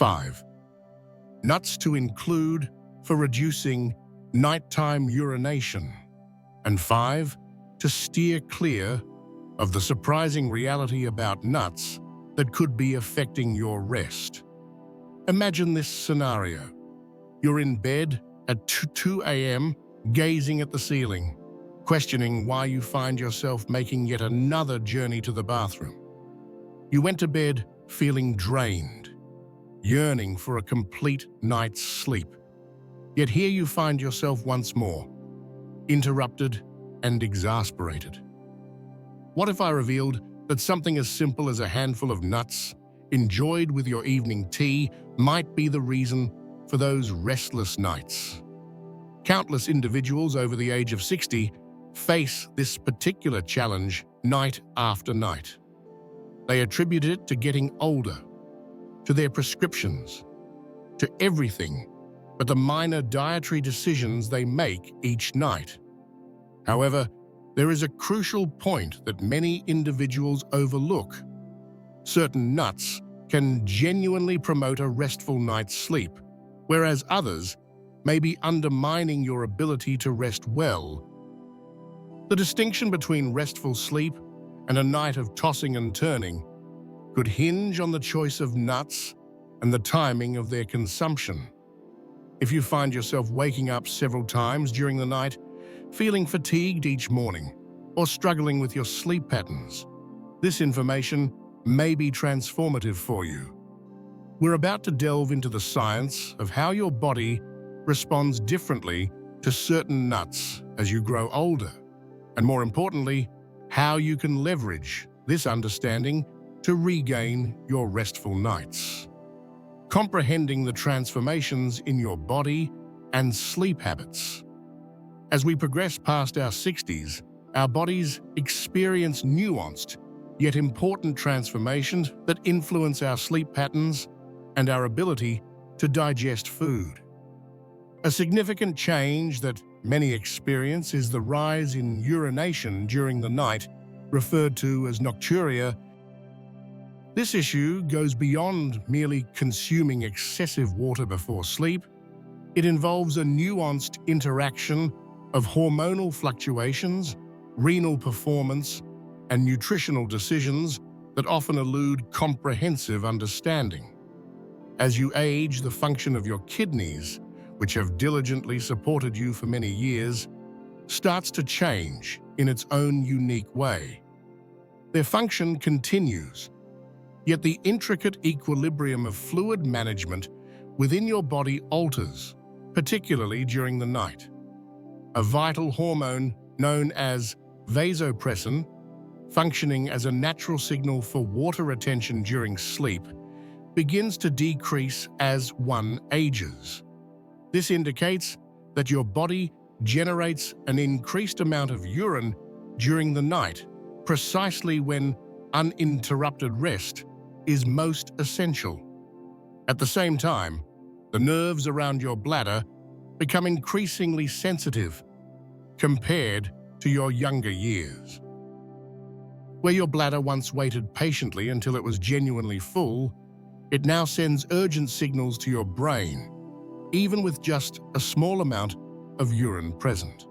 5. Nuts to include for reducing nighttime urination. And 5. To steer clear of the surprising reality about nuts that could be affecting your rest. Imagine this scenario. You're in bed at 2 a.m., gazing at the ceiling, questioning why you find yourself making yet another journey to the bathroom. You went to bed feeling drained, yearning for a complete night's sleep. Yet here you find yourself once more, interrupted and exasperated. What if I revealed that something as simple as a handful of nuts, enjoyed with your evening tea, might be the reason for those restless nights? Countless individuals over the age of 60 face this particular challenge night after night. They attribute it to getting older, to their prescriptions, to everything but the minor dietary decisions they make each night. However, there is a crucial point that many individuals overlook. Certain nuts can genuinely promote a restful night's sleep, whereas others may be undermining your ability to rest well. The distinction between restful sleep and a night of tossing and turning could hinge on the choice of nuts and the timing of their consumption. If you find yourself waking up several times during the night, feeling fatigued each morning, or struggling with your sleep patterns, this information may be transformative for you. We're about to delve into the science of how your body responds differently to certain nuts as you grow older, and more importantly, how you can leverage this understanding to regain your restful nights. Comprehending the transformations in your body and sleep habits. As we progress past our 60s, our bodies experience nuanced yet important transformations that influence our sleep patterns and our ability to digest food. A significant change that many experience is the rise in urination during the night, referred to as nocturia. This issue goes beyond merely consuming excessive water before sleep. It involves a nuanced interaction of hormonal fluctuations, renal performance, and nutritional decisions that often elude comprehensive understanding. As you age, the function of your kidneys, which have diligently supported you for many years, starts to change in its own unique way. Their function continues, yet the intricate equilibrium of fluid management within your body alters, particularly during the night. A vital hormone known as vasopressin, functioning as a natural signal for water retention during sleep, begins to decrease as one ages. This indicates that your body generates an increased amount of urine during the night, precisely when uninterrupted rest is most essential. At the same time, the nerves around your bladder become increasingly sensitive compared to your younger years. Where your bladder once waited patiently until it was genuinely full, it now sends urgent signals to your brain, even with just a small amount of urine present.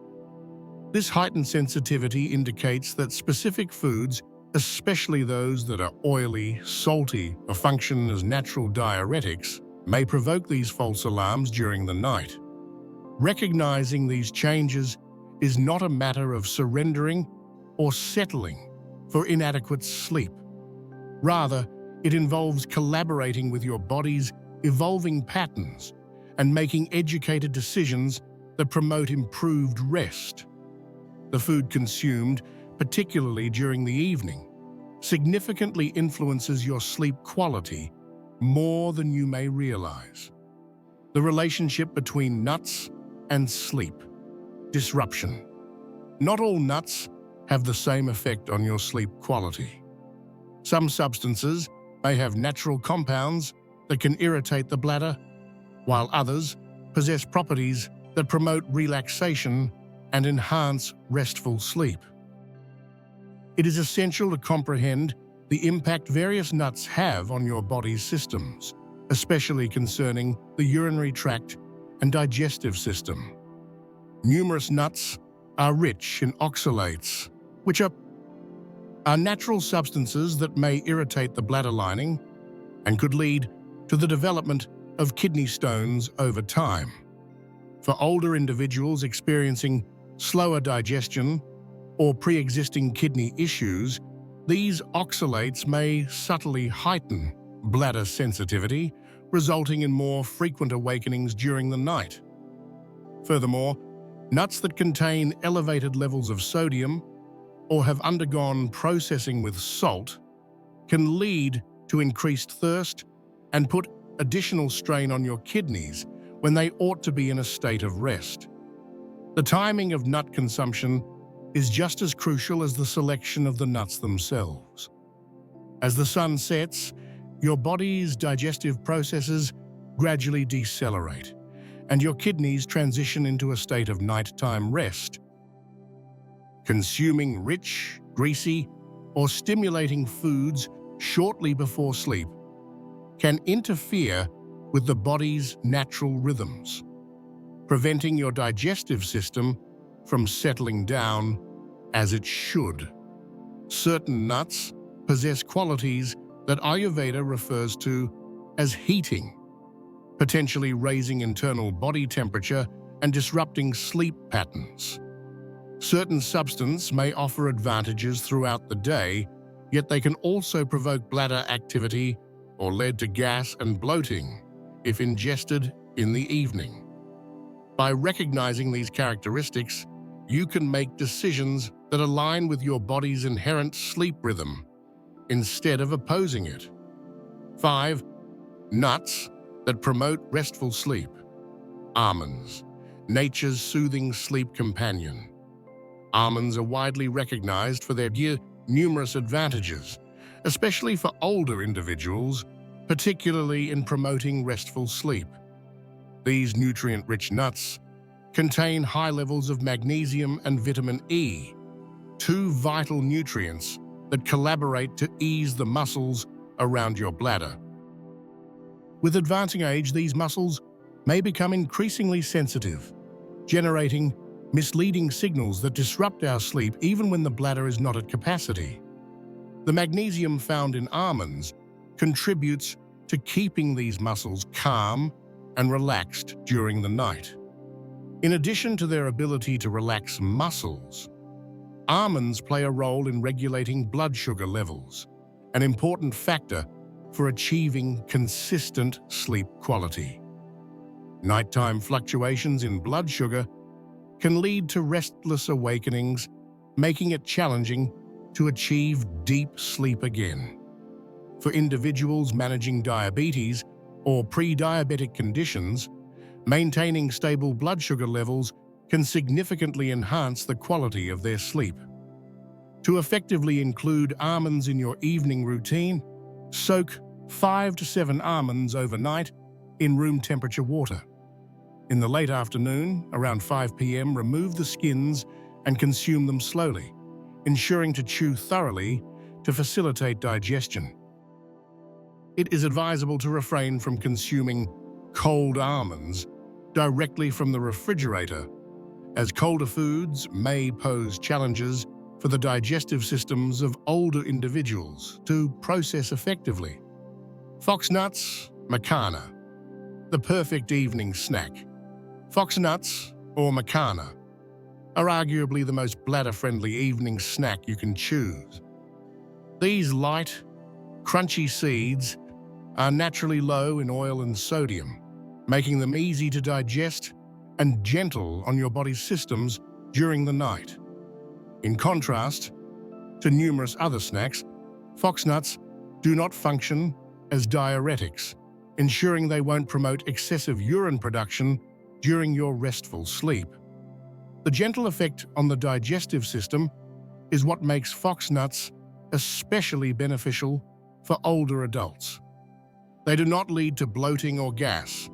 This heightened sensitivity indicates that specific foods, especially those that are oily, salty, or function as natural diuretics, may provoke these false alarms during the night. Recognizing these changes is not a matter of surrendering or settling for inadequate sleep. Rather, it involves collaborating with your body's evolving patterns and making educated decisions that promote improved rest. The food consumed, particularly during the evening, significantly influences your sleep quality more than you may realize. The relationship between nuts and sleep. Disruption. Not all nuts have the same effect on your sleep quality. Some substances may have natural compounds that can irritate the bladder, while others possess properties that promote relaxation and enhance restful sleep. It is essential to comprehend the impact various nuts have on your body's systems, especially concerning the urinary tract and digestive system. Numerous nuts are rich in oxalates, which are natural substances that may irritate the bladder lining and could lead to the development of kidney stones over time. For older individuals experiencing slower digestion or pre-existing kidney issues, these oxalates may subtly heighten bladder sensitivity, resulting in more frequent awakenings during the night. Furthermore, nuts that contain elevated levels of sodium or have undergone processing with salt can lead to increased thirst and put additional strain on your kidneys when they ought to be in a state of rest. The timing of nut consumption is just as crucial as the selection of the nuts themselves. As the sun sets, your body's digestive processes gradually decelerate, and your kidneys transition into a state of nighttime rest. Consuming rich, greasy, or stimulating foods shortly before sleep can interfere with the body's natural rhythms, preventing your digestive system from settling down as it should. Certain nuts possess qualities that Ayurveda refers to as heating, potentially raising internal body temperature and disrupting sleep patterns. Certain substances may offer advantages throughout the day, yet they can also provoke bladder activity or lead to gas and bloating if ingested in the evening. By recognizing these characteristics, you can make decisions that align with your body's inherent sleep rhythm instead of opposing it. 5. Nuts that promote restful sleep. Almonds, nature's soothing sleep companion. Almonds are widely recognized for their numerous advantages, especially for older individuals, particularly in promoting restful sleep. These nutrient-rich nuts contain high levels of magnesium and vitamin E, two vital nutrients that collaborate to ease the muscles around your bladder. With advancing age, these muscles may become increasingly sensitive, generating misleading signals that disrupt our sleep even when the bladder is not at capacity. The magnesium found in almonds contributes to keeping these muscles calm and relaxed during the night. In addition to their ability to relax muscles, almonds play a role in regulating blood sugar levels, an important factor for achieving consistent sleep quality. Nighttime fluctuations in blood sugar can lead to restless awakenings, making it challenging to achieve deep sleep again. For individuals managing diabetes or pre-diabetic conditions, maintaining stable blood sugar levels can significantly enhance the quality of their sleep. To effectively include almonds in your evening routine, soak 5 to 7 almonds overnight in room temperature water. In the late afternoon, around 5 p.m., remove the skins and consume them slowly, ensuring to chew thoroughly to facilitate digestion. It is advisable to refrain from consuming cold almonds directly from the refrigerator, as colder foods may pose challenges for the digestive systems of older individuals to process effectively. Foxnuts, macana, the perfect evening snack. Foxnuts, or macana, are arguably the most bladder-friendly evening snack you can choose. These light, crunchy seeds are naturally low in oil and sodium, making them easy to digest and gentle on your body's systems during the night. In contrast to numerous other snacks, foxnuts do not function as diuretics, ensuring they won't promote excessive urine production during your restful sleep. The gentle effect on the digestive system is what makes foxnuts especially beneficial for older adults. They do not lead to bloating or gas,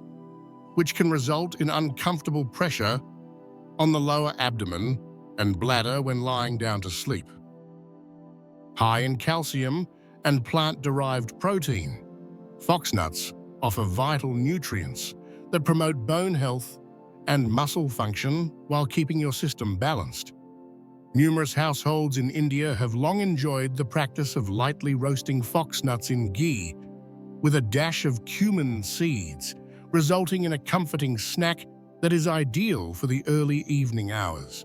which can result in uncomfortable pressure on the lower abdomen and bladder when lying down to sleep. High in calcium and plant-derived protein, foxnuts offer vital nutrients that promote bone health and muscle function while keeping your system balanced. Numerous households in India have long enjoyed the practice of lightly roasting foxnuts in ghee with a dash of cumin seeds, resulting in a comforting snack that is ideal for the early evening hours.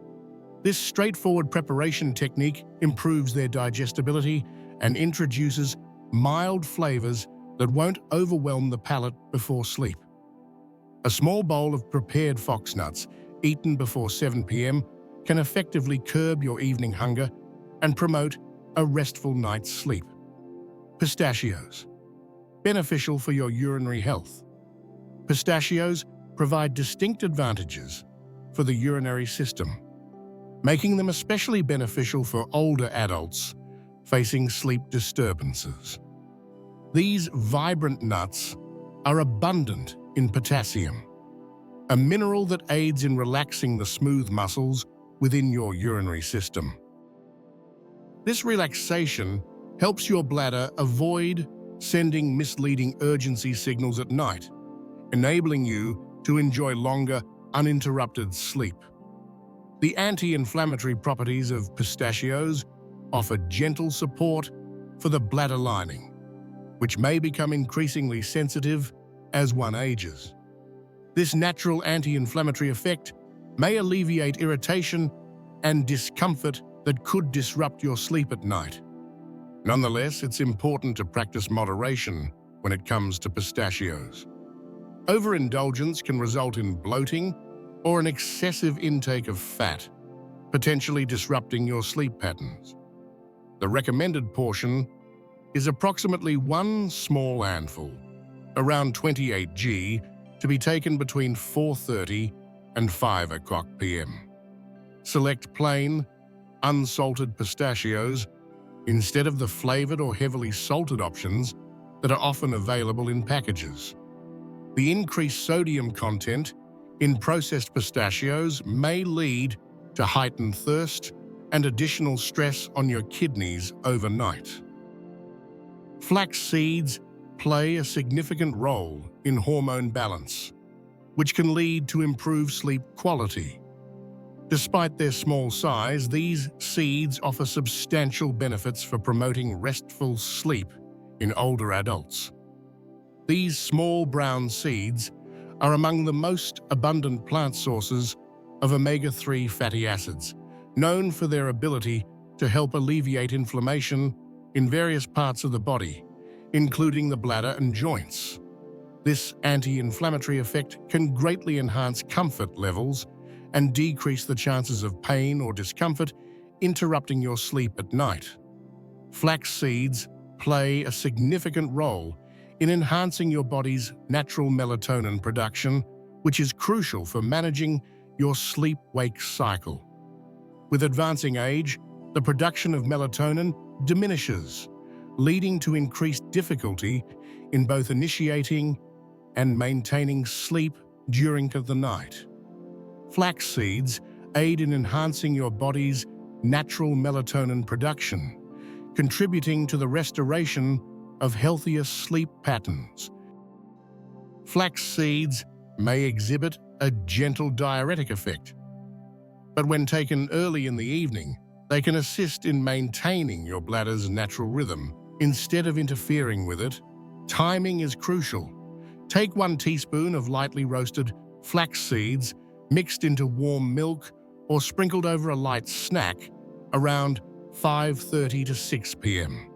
This straightforward preparation technique improves their digestibility and introduces mild flavors that won't overwhelm the palate before sleep. A small bowl of prepared foxnuts, eaten before 7 p.m., can effectively curb your evening hunger and promote a restful night's sleep. Pistachios. Beneficial for your urinary health. Pistachios provide distinct advantages for the urinary system, making them especially beneficial for older adults facing sleep disturbances. These vibrant nuts are abundant in potassium, a mineral that aids in relaxing the smooth muscles within your urinary system. This relaxation helps your bladder avoid sending misleading urgency signals at night, enabling you to enjoy longer, uninterrupted sleep. The anti-inflammatory properties of pistachios offer gentle support for the bladder lining, which may become increasingly sensitive as one ages. This natural anti-inflammatory effect may alleviate irritation and discomfort that could disrupt your sleep at night. Nonetheless, it's important to practice moderation when it comes to pistachios. Overindulgence can result in bloating or an excessive intake of fat, potentially disrupting your sleep patterns. The recommended portion is approximately one small handful, around 28 g, to be taken between 4:30 and 5 o'clock p.m. Select plain, unsalted pistachios instead of the flavored or heavily salted options that are often available in packages. The increased sodium content in processed pistachios may lead to heightened thirst and additional stress on your kidneys overnight. Flax seeds play a significant role in hormone balance, which can lead to improved sleep quality. Despite their small size, these seeds offer substantial benefits for promoting restful sleep in older adults. These small brown seeds are among the most abundant plant sources of omega-3 fatty acids, known for their ability to help alleviate inflammation in various parts of the body, including the bladder and joints. This anti-inflammatory effect can greatly enhance comfort levels and decrease the chances of pain or discomfort interrupting your sleep at night. Flax seeds play a significant role in enhancing your body's natural melatonin production, which is crucial for managing your sleep-wake cycle. With advancing age, the production of melatonin diminishes, leading to increased difficulty in both initiating and maintaining sleep during the night. Flax seeds aid in enhancing your body's natural melatonin production, contributing to the restoration of healthier sleep patterns. Flax seeds may exhibit a gentle diuretic effect, but when taken early in the evening, they can assist in maintaining your bladder's natural rhythm instead of interfering with it. Timing is crucial. Take 1 teaspoon of lightly roasted flax seeds mixed into warm milk or sprinkled over a light snack around 5:30 to 6 p.m.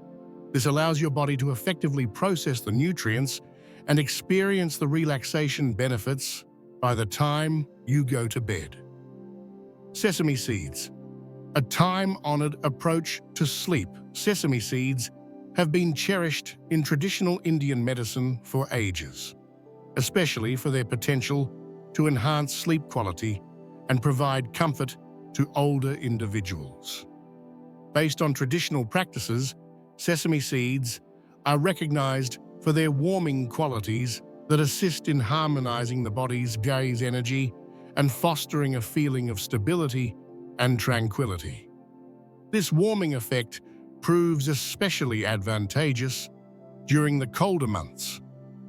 This allows your body to effectively process the nutrients and experience the relaxation benefits by the time you go to bed. Sesame seeds. A time-honored approach to sleep, sesame seeds have been cherished in traditional Indian medicine for ages, especially for their potential to enhance sleep quality and provide comfort to older individuals. Based on traditional practices, sesame seeds are recognized for their warming qualities that assist in harmonizing the body's gaze energy and fostering a feeling of stability and tranquility. This warming effect proves especially advantageous during the colder months,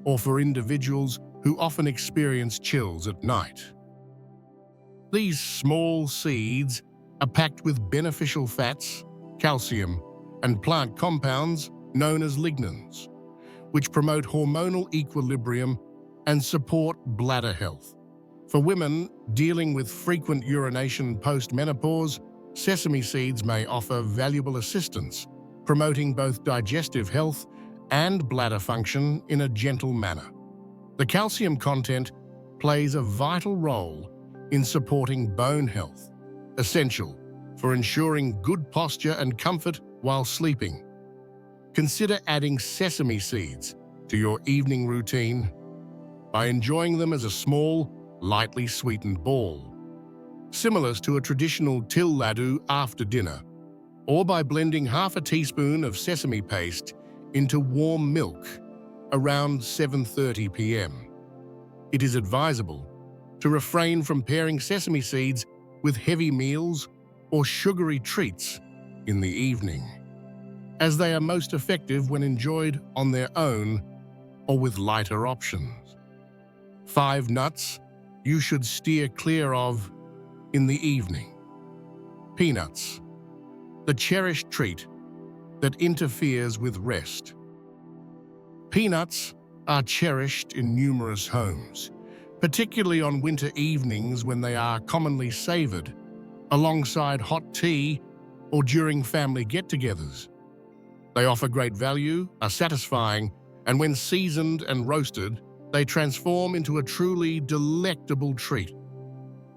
or for individuals who often experience chills at night. These small seeds are packed with beneficial fats, calcium, and plant compounds known as lignans, which promote hormonal equilibrium and support bladder health. For women dealing with frequent urination post-menopause, sesame seeds may offer valuable assistance, promoting both digestive health and bladder function in a gentle manner. The calcium content plays a vital role in supporting bone health, essential for ensuring good posture and comfort while sleeping. Consider adding sesame seeds to your evening routine by enjoying them as a small, lightly sweetened ball, similar to a traditional til laddu after dinner, or by blending half a teaspoon of sesame paste into warm milk around 7:30 p.m. It is advisable to refrain from pairing sesame seeds with heavy meals or sugary treats in the evening, as they are most effective when enjoyed on their own or with lighter options. 5 nuts you should steer clear of in the evening. Peanuts, the cherished treat that interferes with rest. Peanuts are cherished in numerous homes, particularly on winter evenings when they are commonly savored alongside hot tea or during family get-togethers. They offer great value, are satisfying, and when seasoned and roasted, they transform into a truly delectable treat.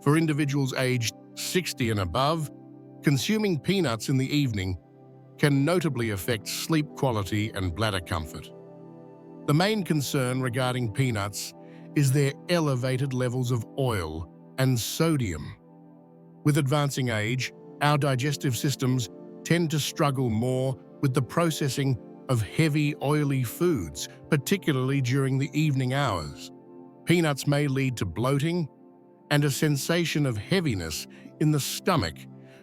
For individuals aged 60 and above, consuming peanuts in the evening can notably affect sleep quality and bladder comfort. The main concern regarding peanuts is their elevated levels of oil and sodium. With advancing age, our digestive systems tend to struggle more with the processing of heavy, oily foods, particularly during the evening hours. Peanuts may lead to bloating and a sensation of heaviness in the stomach,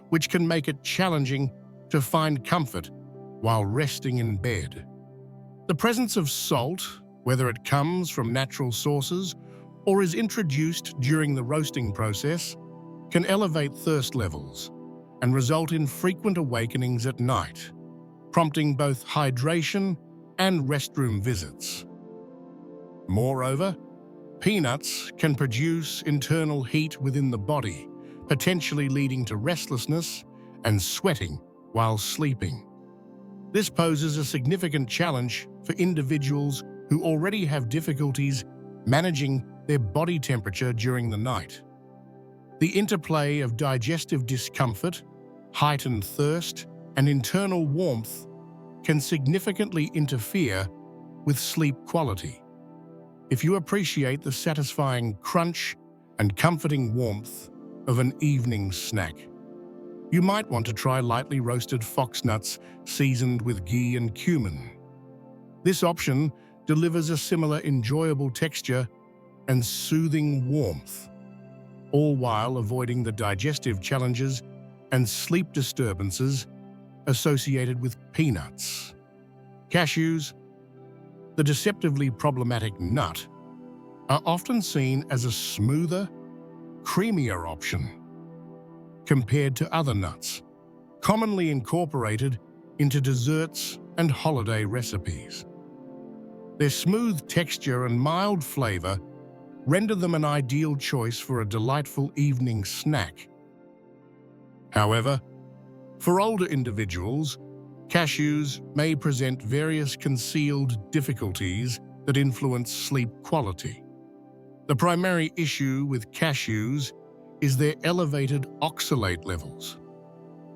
which can make it challenging to find comfort while resting in bed. The presence of salt, whether it comes from natural sources or is introduced during the roasting process, can elevate thirst levels and result in frequent awakenings at night, prompting both hydration and restroom visits. Moreover, peanuts can produce internal heat within the body, potentially leading to restlessness and sweating while sleeping. This poses a significant challenge for individuals who already have difficulties managing their body temperature during the night. The interplay of digestive discomfort, heightened thirst, and internal warmth can significantly interfere with sleep quality. If you appreciate the satisfying crunch and comforting warmth of an evening snack, you might want to try lightly roasted foxnuts seasoned with ghee and cumin. This option delivers a similar enjoyable texture and soothing warmth, all while avoiding the digestive challenges and sleep disturbances associated with peanuts. Cashews, the deceptively problematic nut, are often seen as a smoother, creamier option compared to other nuts, commonly incorporated into desserts and holiday recipes. Their smooth texture and mild flavor render them an ideal choice for a delightful evening snack. However, for older individuals, cashews may present various concealed difficulties that influence sleep quality. The primary issue with cashews is their elevated oxalate levels.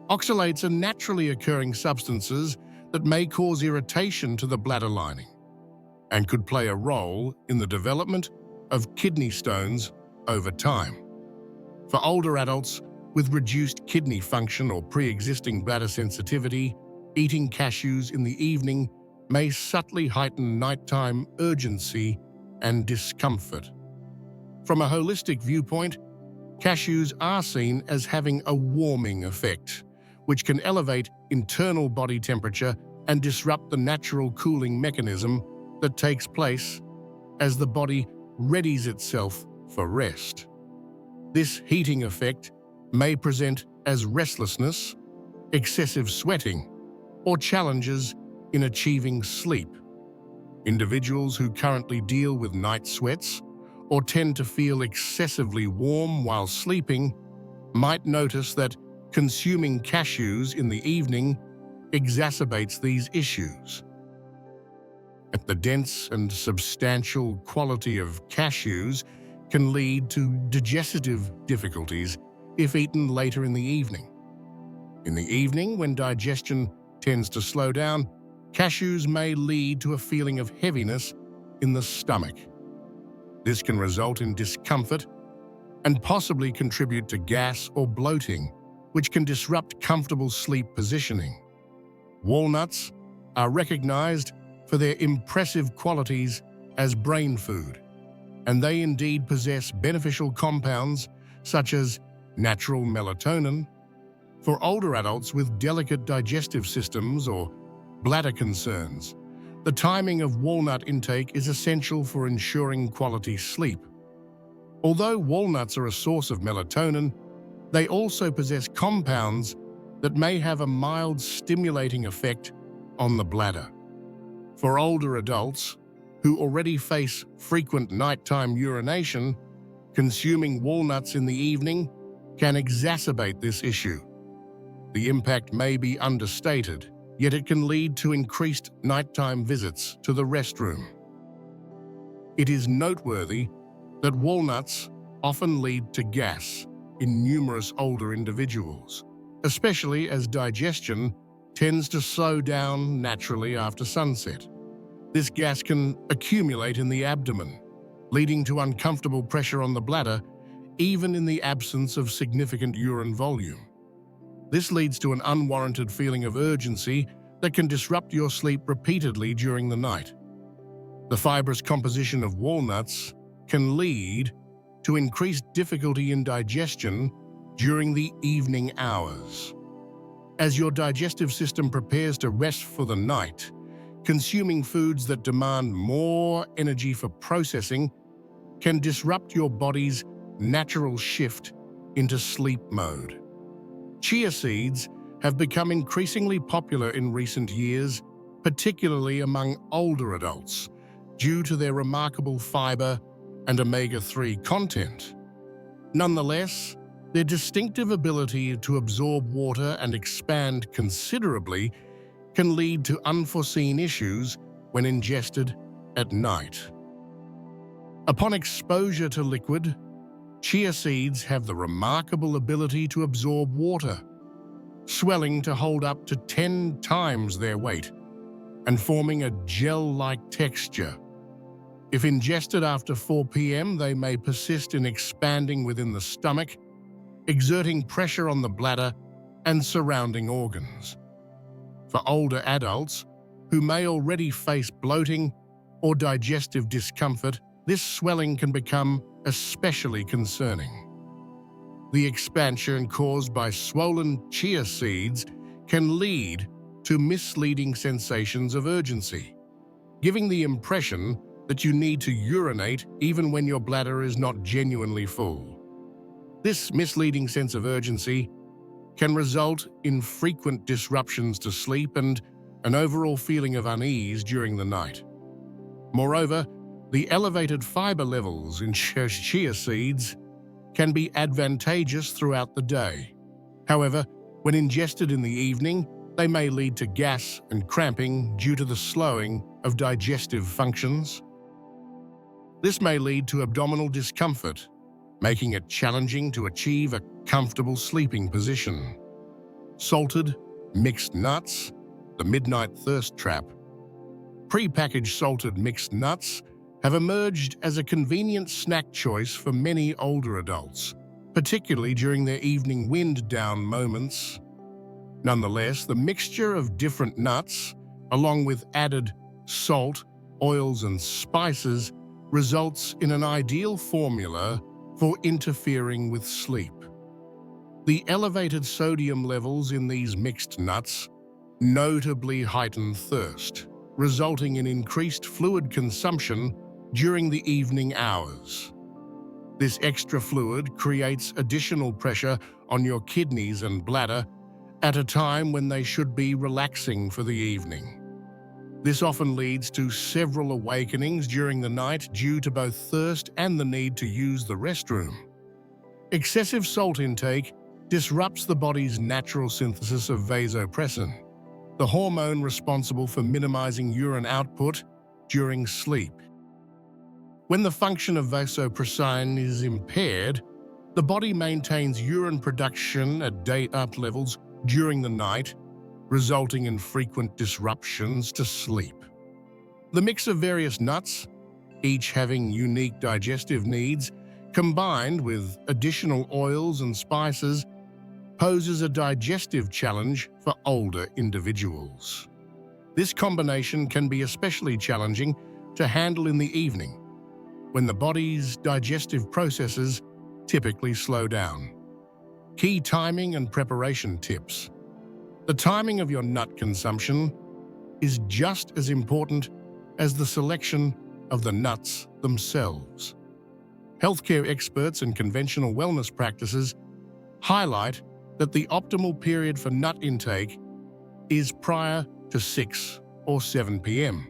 Oxalates are naturally occurring substances that may cause irritation to the bladder lining and could play a role in the development of kidney stones over time. For older adults with reduced kidney function or pre-existing bladder sensitivity, eating cashews in the evening may subtly heighten nighttime urgency and discomfort. From a holistic viewpoint, cashews are seen as having a warming effect, which can elevate internal body temperature and disrupt the natural cooling mechanism that takes place as the body readies itself for rest. This heating effect may present as restlessness, excessive sweating, or challenges in achieving sleep. Individuals who currently deal with night sweats or tend to feel excessively warm while sleeping might notice that consuming cashews in the evening exacerbates these issues. The dense and substantial quality of cashews can lead to digestive difficulties if eaten later in the evening. In the evening, when digestion tends to slow down, cashews may lead to a feeling of heaviness in the stomach. This can result in discomfort and possibly contribute to gas or bloating, which can disrupt comfortable sleep positioning. Walnuts are recognized for their impressive qualities as brain food, and they indeed possess beneficial compounds such as natural melatonin. For older adults with delicate digestive systems or bladder concerns, the timing of walnut intake is essential for ensuring quality sleep. Although walnuts are a source of melatonin, they also possess compounds that may have a mild stimulating effect on the bladder. For older adults who already face frequent nighttime urination, consuming walnuts in the evening can exacerbate this issue. The impact may be understated, yet it can lead to increased nighttime visits to the restroom. It is noteworthy that walnuts often lead to gas in numerous older individuals, especially as digestion tends to slow down naturally after sunset. This gas can accumulate in the abdomen, leading to uncomfortable pressure on the bladder, even in the absence of significant urine volume. This leads to an unwarranted feeling of urgency that can disrupt your sleep repeatedly during the night. The fibrous composition of walnuts can lead to increased difficulty in digestion during the evening hours. As your digestive system prepares to rest for the night, consuming foods that demand more energy for processing can disrupt your body's natural shift into sleep mode. Chia seeds have become increasingly popular in recent years, particularly among older adults, due to their remarkable fiber and omega-3 content. Nonetheless, their distinctive ability to absorb water and expand considerably can lead to unforeseen issues when ingested at night. Upon exposure to liquid, chia seeds have the remarkable ability to absorb water, swelling to hold up to 10 times their weight and forming a gel-like texture. If ingested after 4 p.m., they may persist in expanding within the stomach, exerting pressure on the bladder and surrounding organs. For older adults who may already face bloating or digestive discomfort, this swelling can become especially concerning. The expansion caused by swollen chia seeds can lead to misleading sensations of urgency, giving the impression that you need to urinate even when your bladder is not genuinely full. This misleading sense of urgency can result in frequent disruptions to sleep and an overall feeling of unease during the night. Moreover, the elevated fiber levels in chia seeds can be advantageous throughout the day. However, when ingested in the evening, they may lead to gas and cramping due to the slowing of digestive functions. This may lead to abdominal discomfort, making it challenging to achieve a comfortable sleeping position. Salted, mixed nuts, the midnight thirst trap. Pre-packaged salted mixed nuts have emerged as a convenient snack choice for many older adults, particularly during their evening wind-down moments. Nonetheless, the mixture of different nuts, along with added salt, oils, and spices, results in an ideal formula for interfering with sleep. The elevated sodium levels in these mixed nuts notably heighten thirst, resulting in increased fluid consumption during the evening hours. This extra fluid creates additional pressure on your kidneys and bladder at a time when they should be relaxing for the evening. This often leads to several awakenings during the night due to both thirst and the need to use the restroom. Excessive salt intake disrupts the body's natural synthesis of vasopressin, the hormone responsible for minimizing urine output during sleep. When the function of vasopressin is impaired, the body maintains urine production at day-up levels during the night, resulting in frequent disruptions to sleep. The mix of various nuts, each having unique digestive needs, combined with additional oils and spices, poses a digestive challenge for older individuals. This combination can be especially challenging to handle in the evening, when the body's digestive processes typically slow down. Key timing and preparation tips. The timing of your nut consumption is just as important as the selection of the nuts themselves. Healthcare experts and conventional wellness practices highlight that the optimal period for nut intake is prior to 6 or 7 p.m.,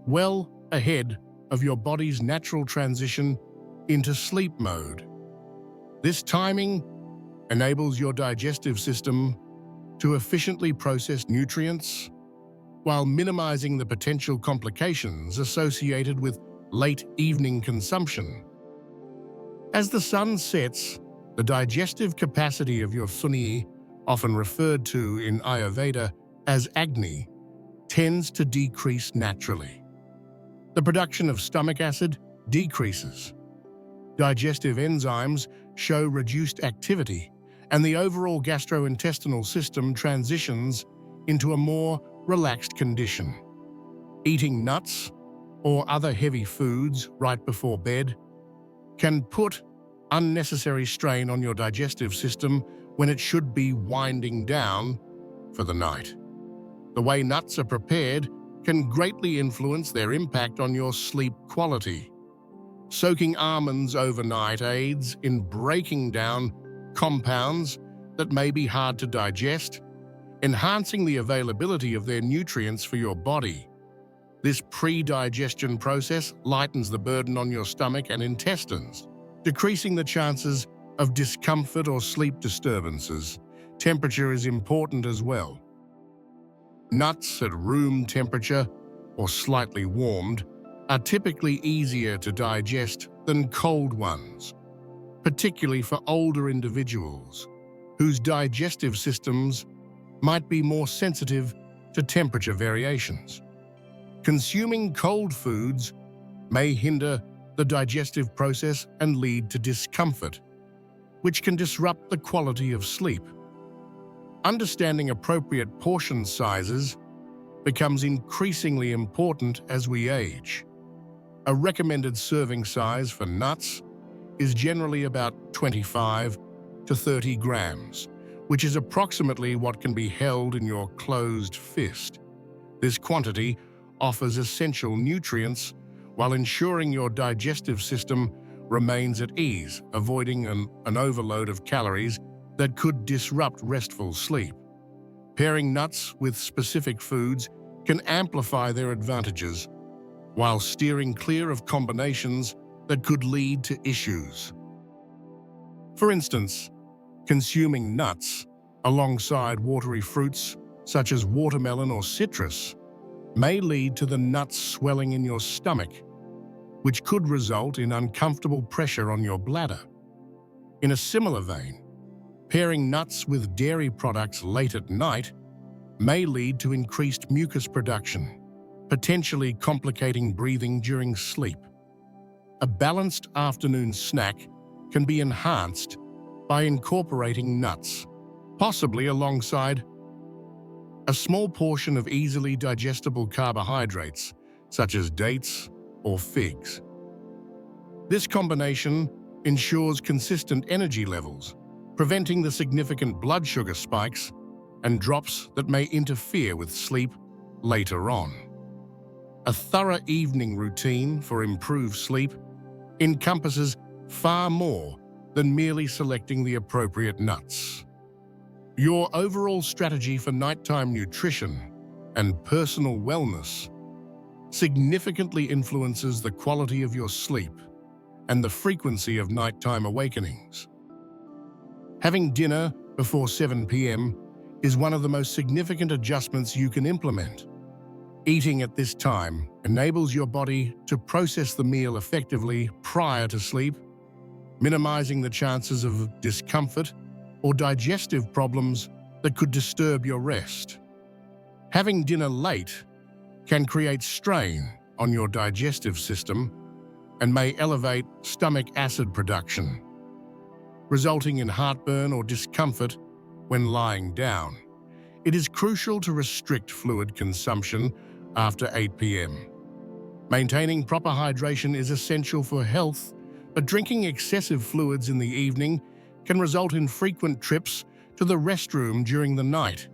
well ahead of your body's natural transition into sleep mode. This timing enables your digestive system to efficiently process nutrients while minimizing the potential complications associated with late evening consumption. As the sun sets, the digestive capacity of your sunni, often referred to in Ayurveda as Agni, tends to decrease naturally. The production of stomach acid decreases. Digestive enzymes show reduced activity, and the overall gastrointestinal system transitions into a more relaxed condition. Eating nuts or other heavy foods right before bed can put unnecessary strain on your digestive system when it should be winding down for the night. The way nuts are prepared can greatly influence their impact on your sleep quality. Soaking almonds overnight aids in breaking down compounds that may be hard to digest, enhancing the availability of their nutrients for your body. This pre-digestion process lightens the burden on your stomach and intestines, decreasing the chances of discomfort or sleep disturbances. Temperature is important as well. Nuts at room temperature or slightly warmed are typically easier to digest than cold ones, particularly for older individuals whose digestive systems might be more sensitive to temperature variations. Consuming cold foods may hinder the digestive process and lead to discomfort, which can disrupt the quality of sleep. Understanding appropriate portion sizes becomes increasingly important as we age. A recommended serving size for nuts is generally about 25 to 30 grams, which is approximately what can be held in your closed fist. This quantity offers essential nutrients while ensuring your digestive system remains at ease, avoiding an overload of calories that could disrupt restful sleep. Pairing nuts with specific foods can amplify their advantages, while steering clear of combinations that could lead to issues. For instance, consuming nuts alongside watery fruits such as watermelon or citrus may lead to the nuts swelling in your stomach, which could result in uncomfortable pressure on your bladder. In a similar vein, pairing nuts with dairy products late at night may lead to increased mucus production, potentially complicating breathing during sleep. A balanced afternoon snack can be enhanced by incorporating nuts, possibly alongside a small portion of easily digestible carbohydrates, such as dates or figs. This combination ensures consistent energy levels, preventing the significant blood sugar spikes and drops that may interfere with sleep later on. A thorough evening routine for improved sleep encompasses far more than merely selecting the appropriate nuts. Your overall strategy for nighttime nutrition and personal wellness significantly influences the quality of your sleep and the frequency of nighttime awakenings. Having dinner before 7 p.m. is one of the most significant adjustments you can implement. Eating at this time enables your body to process the meal effectively prior to sleep, minimizing the chances of discomfort or digestive problems that could disturb your rest. Having dinner late can create strain on your digestive system and may elevate stomach acid production, resulting in heartburn or discomfort when lying down. It is crucial to restrict fluid consumption after 8 p.m. Maintaining proper hydration is essential for health, but drinking excessive fluids in the evening can result in frequent trips to the restroom during the night.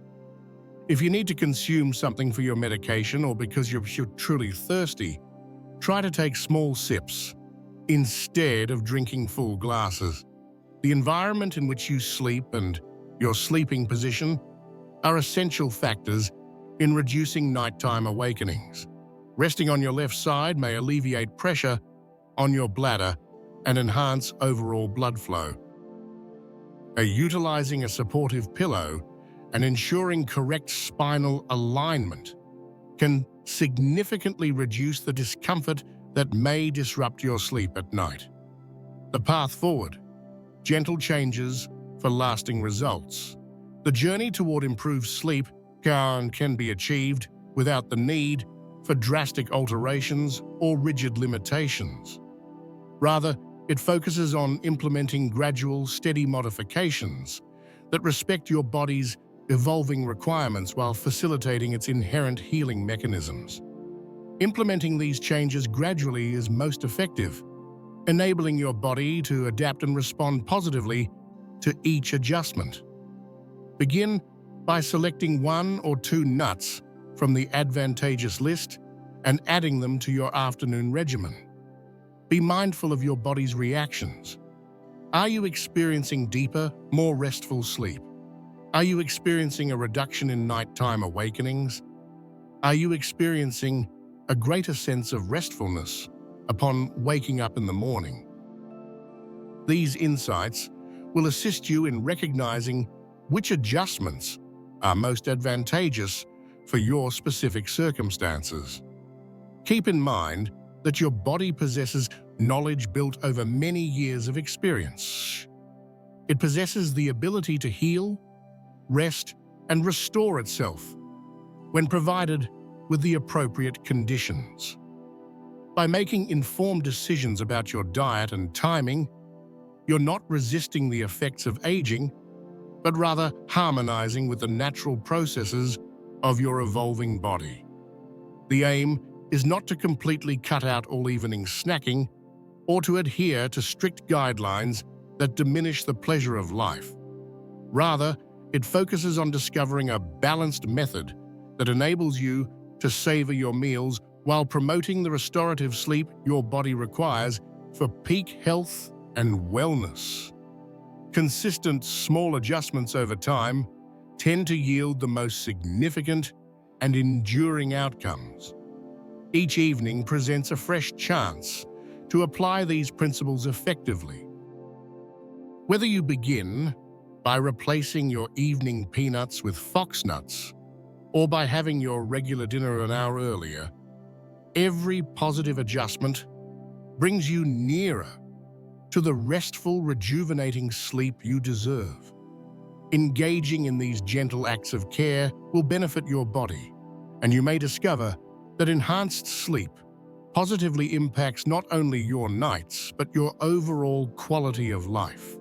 If you need to consume something for your medication or because you're truly thirsty, try to take small sips instead of drinking full glasses. The environment in which you sleep and your sleeping position are essential factors in reducing nighttime awakenings. Resting on your left side may alleviate pressure on your bladder and enhance overall blood flow. Utilizing a supportive pillow and ensuring correct spinal alignment can significantly reduce the discomfort that may disrupt your sleep at night. The path forward: gentle changes for lasting results. The journey toward improved sleep can be achieved without the need for drastic alterations or rigid limitations. Rather, it focuses on implementing gradual, steady modifications that respect your body's evolving requirements while facilitating its inherent healing mechanisms. Implementing these changes gradually is most effective, enabling your body to adapt and respond positively to each adjustment. Begin by selecting 1 or 2 nuts from the advantageous list and adding them to your afternoon regimen. Be mindful of your body's reactions. Are you experiencing deeper, more restful sleep? Are you experiencing a reduction in nighttime awakenings? Are you experiencing a greater sense of restfulness upon waking up in the morning? These insights will assist you in recognizing which adjustments are most advantageous for your specific circumstances. Keep in mind that your body possesses knowledge built over many years of experience. It possesses the ability to heal, rest, and restore itself when provided with the appropriate conditions. By making informed decisions about your diet and timing, you're not resisting the effects of aging, but rather harmonizing with the natural processes of your evolving body. The aim is not to completely cut out all evening snacking or to adhere to strict guidelines that diminish the pleasure of life. Rather, it focuses on discovering a balanced method that enables you to savor your meals while promoting the restorative sleep your body requires for peak health and wellness. Consistent small adjustments over time tend to yield the most significant and enduring outcomes. Each evening presents a fresh chance to apply these principles effectively. Whether you begin by replacing your evening peanuts with fox nuts or by having your regular dinner an hour earlier, every positive adjustment brings you nearer to the restful, rejuvenating sleep you deserve. Engaging in these gentle acts of care will benefit your body, and you may discover that enhanced sleep positively impacts not only your nights, but your overall quality of life.